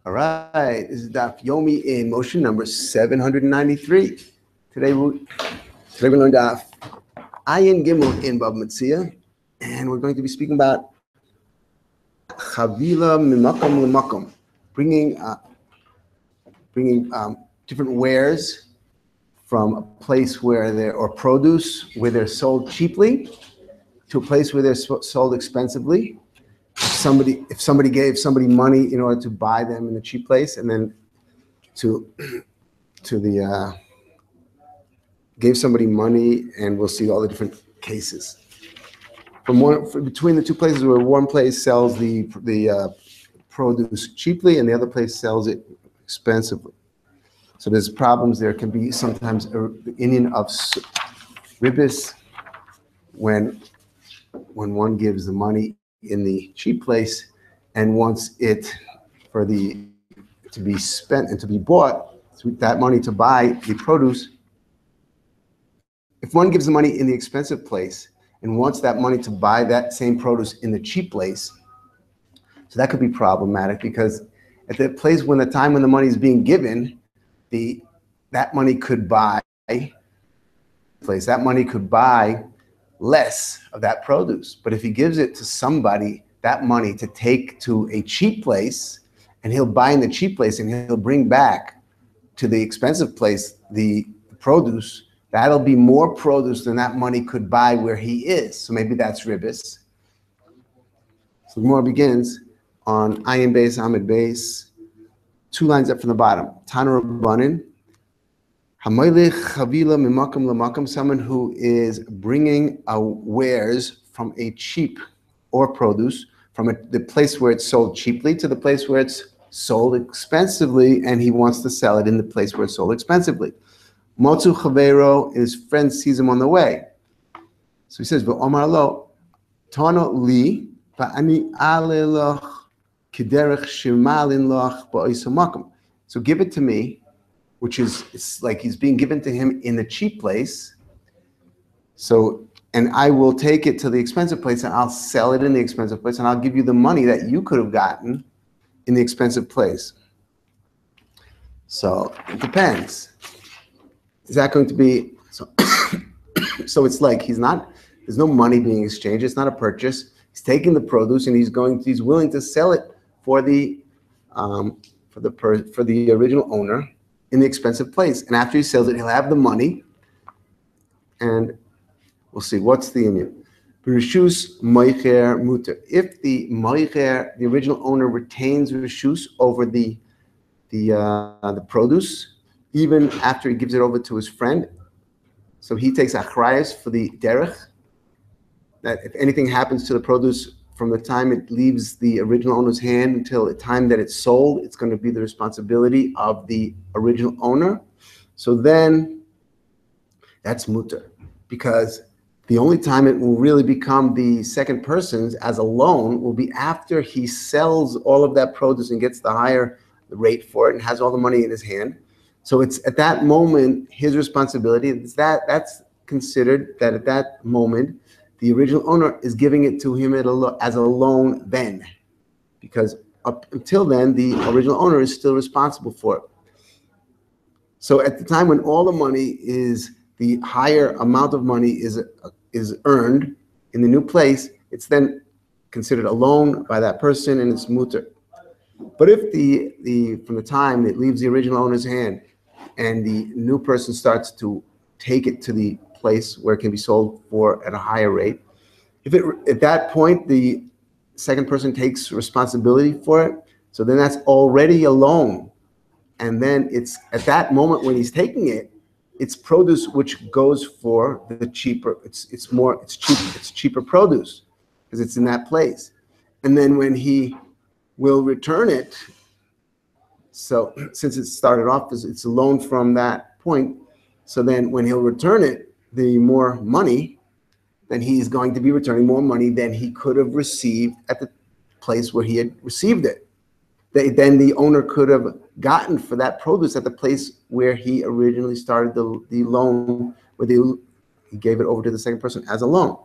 All right, this is Daf Yomi in motion number 793. Today we learned Daf Ayin Gimel in Bab Metzia, and we're going to be speaking about Chavilah Mimakom Lemakom, bringing different wares from a place or produce where they're sold cheaply to a place where they're sold expensively. If somebody gave somebody money in order to buy them in the cheap place, and then gave somebody money, and we'll see all the different cases. Between the two places where one place sells the produce cheaply and the other place sells it expensively. So there's problems. There can be sometimes the Indian of ribis when one gives the money in the cheap place and wants it to be spent and to be bought, that money to buy the produce. If one gives the money in the expensive place and wants that money to buy that same produce in the cheap place, so that could be problematic, because at the place when the money is being given, that money could buy less of that produce. But if he gives it to somebody, that money to take to a cheap place, and he'll buy in the cheap place and he'll bring back to the expensive place the produce, that'll be more produce than that money could buy where he is. So maybe that's ribis. So the Gemara begins on Ayin Beis Amid Beis, 2 lines up from the bottom. Tana Rabbanin, HaMolich Chavilah Mimakom Lemakom, someone who is bringing wares from a cheap or produce from the place where it's sold cheaply to the place where it's sold expensively, and he wants to sell it in the place where it's sold expensively. Motzu Chaveiro, his friend sees him on the way. So he says, V'omar lo, Tana li, v'ani alelach kiderech shimalin lach ba'isa makom. So give it to me, which is, it's like he's being given to him in the cheap place. So, and I will take it to the expensive place and I'll sell it in the expensive place, and I'll give you the money that you could have gotten in the expensive place. So it depends. Is that going to be, so it's like there's no money being exchanged. It's not a purchase. He's taking the produce and he's willing to sell it for the original owner in the expensive place. And after he sells it, he'll have the money, and we'll see what's the union. Rishus Moicher Muter. If the Moicher, the original owner, retains Rishus over the produce, even after he gives it over to his friend, so he takes achrayus for the derech, that if anything happens to the produce from the time it leaves the original owner's hand until the time that it's sold, it's going to be the responsibility of the original owner. So then that's mutter, because the only time it will really become the second person's as a loan will be after he sells all of that produce and gets the higher rate for it and has all the money in his hand. So it's at that moment his responsibility. That's considered that at that moment the original owner is giving it to him as a loan then, because up until then the original owner is still responsible for it. So at the time when all the money is, the higher amount of money is earned in the new place, it's then considered a loan by that person and it's mutter. But if from the time it leaves the original owner's hand and the new person starts to take it to the place where it can be sold for at a higher rate, at that point the second person takes responsibility for it, so then that's already a loan. And then it's at that moment when he's taking it, it's produce which goes for the cheaper. It's cheaper produce because it's in that place. And then when he will return it, so since it started off as it's a loan from that point, so then when he'll return it, the more money, then he's going to be returning more money than he could have received at the place where he had received it. Then the owner could have gotten for that produce at the place where he originally started the loan, where he gave it over to the second person as a loan.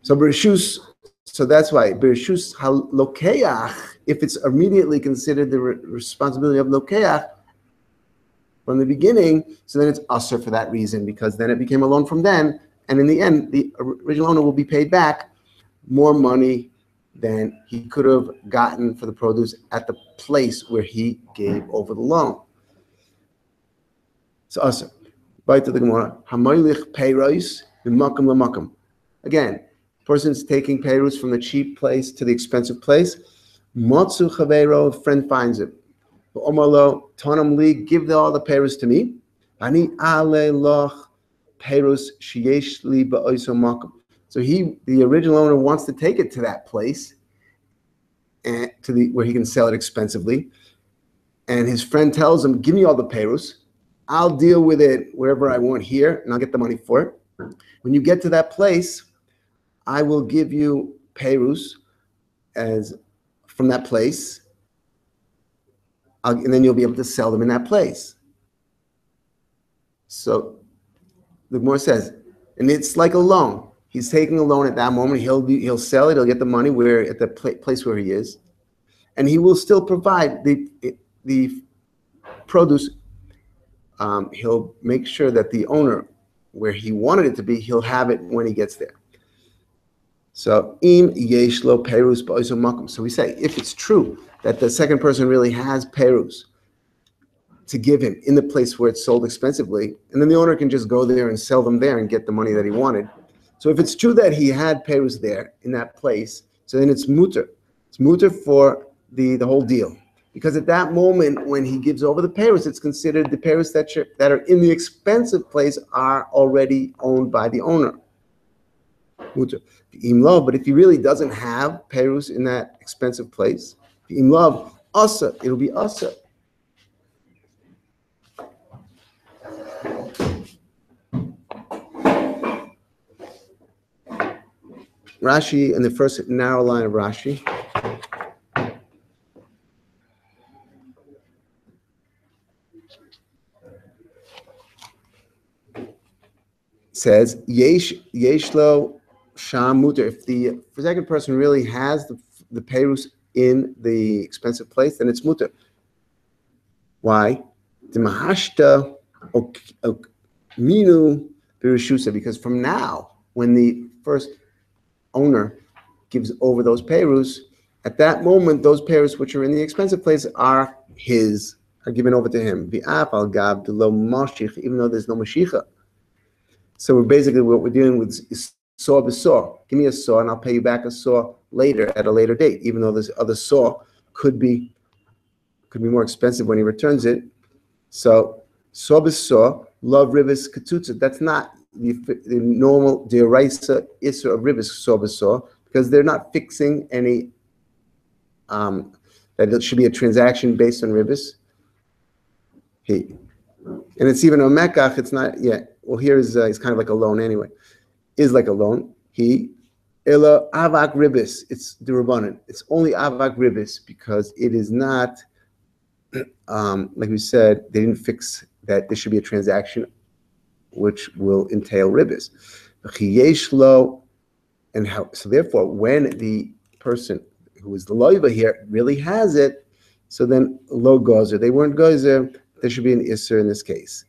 So Bereshus So that's why Bereshus Halokeach, if it's immediately considered the responsibility of Lokeach from the beginning, so then it's usher for that reason, because then it became a loan from then, and in the end, the original owner will be paid back more money than he could have gotten for the produce at the place where he gave over the loan. So usher. Back to the Gemara. HaMolich peiros v'makom l'makom. Again, person's taking peiros from the cheap place to the expensive place. Motzu chaveiro, a friend finds it. Omalo tonam li, give all the peiros to me. Ani ale loch peiros sheyesh li ba'oso makom. So the original owner, wants to take it to that place, and where he can sell it expensively. And his friend tells him, "Give me all the peiros. I'll deal with it wherever I want here, and I'll get the money for it. When you get to that place, I will give you peiros from that place, and then you'll be able to sell them in that place." So the Gemara says, and it's like a loan. He's taking a loan at that moment. He'll sell it. He'll get the money at the place where he is, and he will still provide the produce. He'll make sure that the owner, where he wanted it to be, he'll have it when he gets there. So im yeshlo perus ba'oso makom. So we say, if it's true that the second person really has perus to give him in the place where it's sold expensively, and then the owner can just go there and sell them there and get the money that he wanted. So if it's true that he had perus there in that place, so then it's muter. It's muter for the whole deal. Because at that moment, when he gives over the perus, it's considered the perus that are in the expensive place are already owned by the owner. Muter. But if he really doesn't have perus in that expensive place, asa, it'll be asa. Rashi, in the first narrow line of Rashi, says yeshlo sham muter. If the second person really has the perus in the expensive place, then it's muter. Why? The mahashta minu birushusa, because from now, when the first owner gives over those perus, at that moment, those perus which are in the expensive place are given over to him. V'af gav lo mashich, even though there's no mashicha. So basically what we're dealing with is saw b'saw. Give me a saw and I'll pay you back a saw later at a later date, even though this other saw could be more expensive when he returns it. So saw b'saw, love ribis ketutza. That's not the normal deraisa issur of ribis saw b'saw, because they're not fixing any that it should be a transaction based on ribis. And it's even a mekach. It's not yet. Well, here is it's kind of like a loan anyway. Is like a loan. Ela avak ribis. It's derabbanan. It's only avak ribis because it is not, like we said, they didn't fix that there should be a transaction which will entail ribis. And how? So therefore, when the person who is the loiva here really has it, so then lo gozer. They weren't gozer. There should be an issur in this case.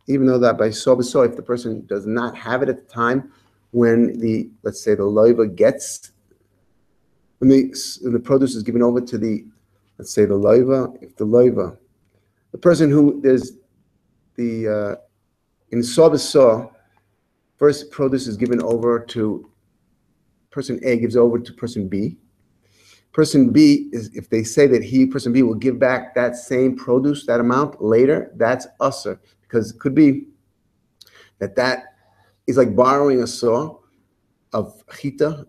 Even though that by saw b'saw, if the person does not have it at the time when let's say the loiva gets, when the produce is given over to let's say the loiva, if the person who there's in saw b'saw, first produce is given over to person A, gives over to person B. Person B is, if they say that person B will give back that same produce, that amount later, that's usher. Because it could be that is like borrowing a saw of chita,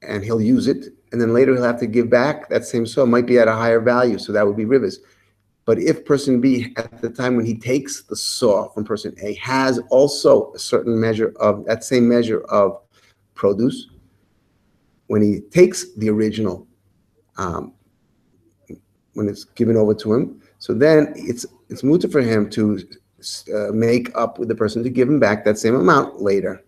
and he'll use it, and then later he'll have to give back that same saw. It might be at a higher value, so that would be rivers. But if person B, at the time when he takes the saw from person A, has also a certain measure of that same measure of produce, when he takes the original, when it's given over to him, so then it's mutar for him to make up with the person to give him back that same amount later.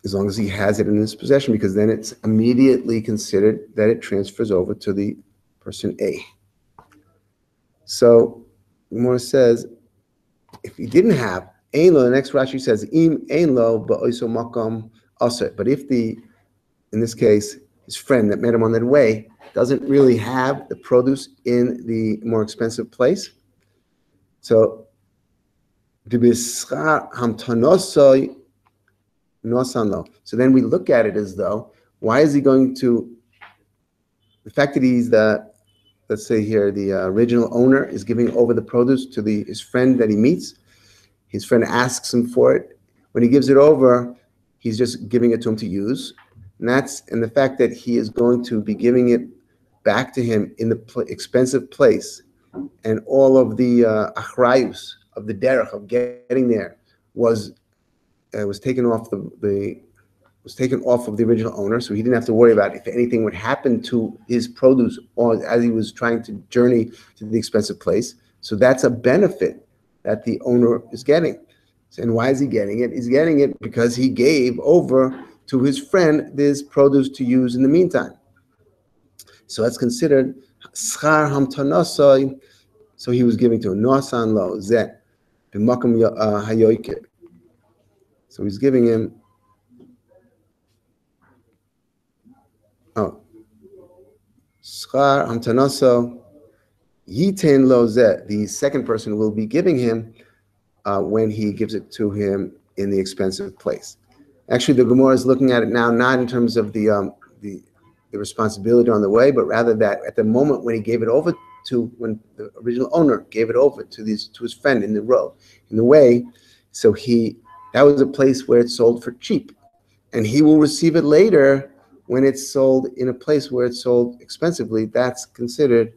as long as he has it in his possession, because then it's immediately considered that it transfers over to the person A. So Gemara says, if he didn't have ein lo, the next Rashi says im ein lo ba'oso makam aser. But if in this case, his friend that met him on that way doesn't really have the produce in the more expensive place, so then we look at it as though, why is he going to, the fact that he's let's say here, the original owner is giving over the produce to his friend that he meets. His friend asks him for it. When he gives it over, he's just giving it to him to use. And the fact that he is going to be giving it back to him in the expensive place, and all of the achrayus of the derech of getting there was taken off was taken off of the original owner, so he didn't have to worry about if anything would happen to his produce or as he was trying to journey to the expensive place. So that's a benefit that the owner is getting. And why is he getting it? He's getting it because he gave over to his friend this produce to use in the meantime. So that's considered schar hamtanasai. So he was giving to him nosan lo zeh b'makom hayoker. So he's giving him. Schar hamtanaso yiten lo zeh. The second person will be giving him when he gives it to him in the expensive place. Actually, the Gemara is looking at it now not in terms of the responsibility on the way, but rather that at the moment when he gave it over when the original owner gave it over to his friend in the way, so that was a place where it sold for cheap, and he will receive it later when it's sold in a place where it's sold expensively. That's considered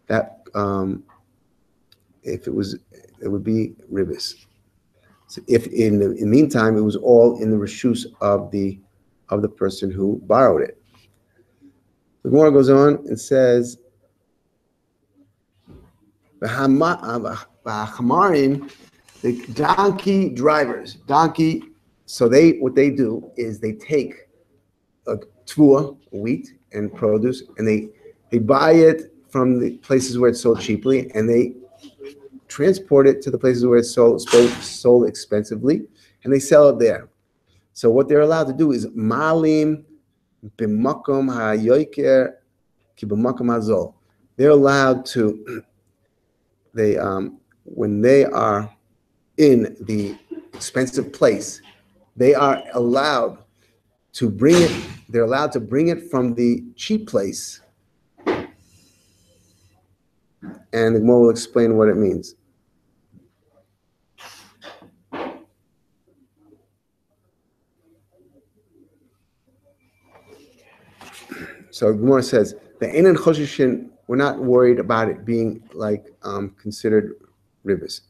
that it would be ribis. So if in the meantime it was all in the reshus of the person who borrowed it. The Gemara goes on and says, "V'hamarim, the donkey drivers, So what they do is they take a tvua, wheat and produce, and they buy it from the places where it's sold cheaply, and they transport it to the places where it's sold expensively, and they sell it there. So what they're allowed to do is malim b'makom hayoker ki b'makom hazol. They're allowed to, when they are in the expensive place, they are allowed to bring it. They're allowed to bring it from the cheap place, and the Gemara will explain what it means. So Gemara says the Einan Choshishin, we're not worried about it being like considered ribis.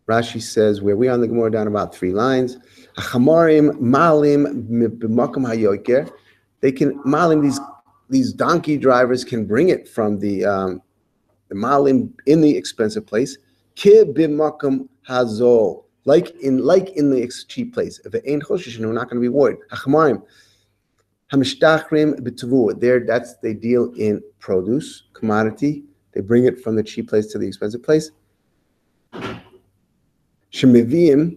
Rashi says, where we on the Gemara down about 3 lines, Achamarim malim b'makom hayoker. They can malim, these donkey drivers can bring it from the malim in the expensive place. Ki b'makom hazol, like in the cheap place. If it ain't choshishin, we're not going to be worried. Achamarim hamshtachrim b'tvu. There, they deal in produce, commodity. They bring it from the cheap place to the expensive place. Shemivim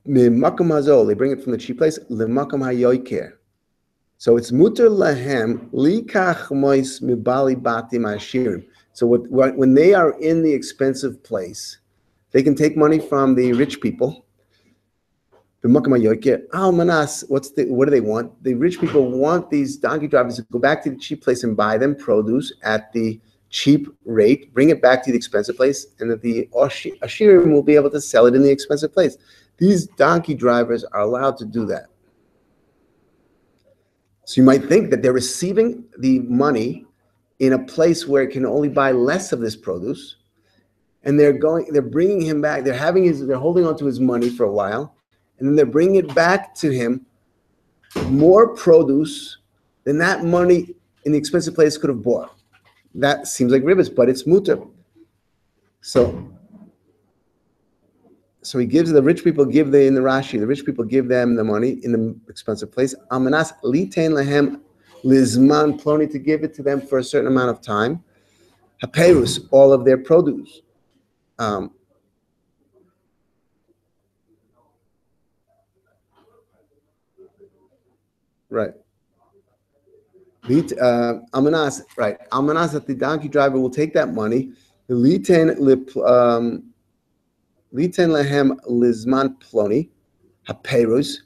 mimakom hazol. They bring it from the cheap place. Lemakom hayoker. So it's muter lahem likach mois mibali batim ashirim. So when they are in the expensive place, they can take money from the rich people. Almanas, what do they want? The rich people want these donkey drivers to go back to the cheap place and buy them produce at the cheap rate, bring it back to the expensive place, and that the ashirim will be able to sell it in the expensive place. These donkey drivers are allowed to do that. So you might think that they're receiving the money in a place where it can only buy less of this produce, and they're bringing him back. They're holding on to his money for a while, and then they're bringing it back to him more produce than that money in the expensive place could have bought. That seems like ribis, but it's mutar. So he gives the rich people in the Rashi. The rich people give them the money in the expensive place. Amanas litain lahem lizman ploni, to give it to them for a certain amount of time. Haperus, all of their produce. Right. Amanas, right. Amanas, that the donkey driver will take that money. Litain lahem lizman ploni. Haperus.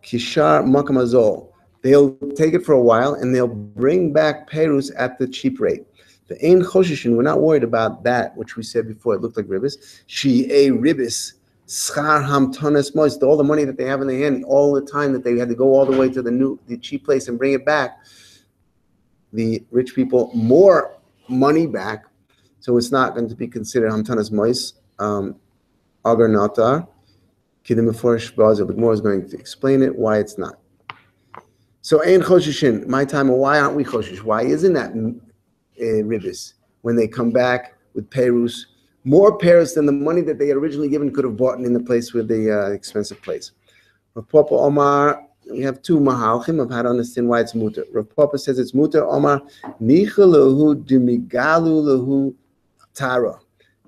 Kishar makamazol. They'll take it for a while and they'll bring back perus at the cheap rate. The ein choshishin, we're not worried about that, which we said before. It looked like ribis. She a ribis. Schar hamtonas moist. All the money that they have in their hand, all the time that they had to go all the way to the cheap place and bring it back. The rich people more money back, so it's not going to be considered hamtonas moist. Agar natar. The Gemara is going to explain it, why it's not. So, ein choshishin, my time, why aren't we choshish? Why isn't that ribis when they come back with perus, more perus than the money that they had originally given could have bought in the place with the expensive place? Rav Papa Omar, we have two mahalchim of how to understand why it's muter. Rav Papa says it's muter. Omar nicha lehu dimigalu lehu tara,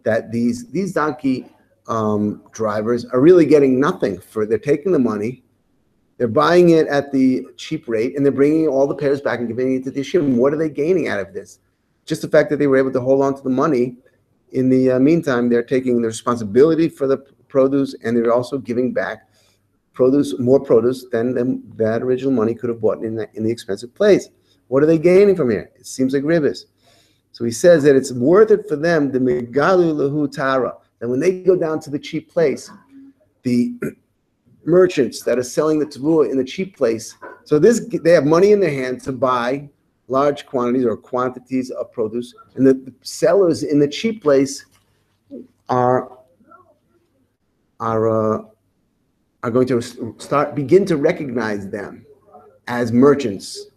that these donkey drivers are really getting nothing for. They're taking the money, they're buying it at the cheap rate, and they're bringing all the pairs back and giving it to the yeshivim. What are they gaining out of this? Just the fact that they were able to hold on to the money. In the meantime, they're taking the responsibility for the produce, and they're also giving back more produce than that original money could have bought in the expensive place. What are they gaining from here? It seems like ribis. So he says that it's worth it for them, the megalu lahu tara, that when they go down to the cheap place, the merchants that are selling the tavua in the cheap place, so they have money in their hand to buy large quantities or quantities of produce, and the sellers in the cheap place are going to begin to recognize them as merchants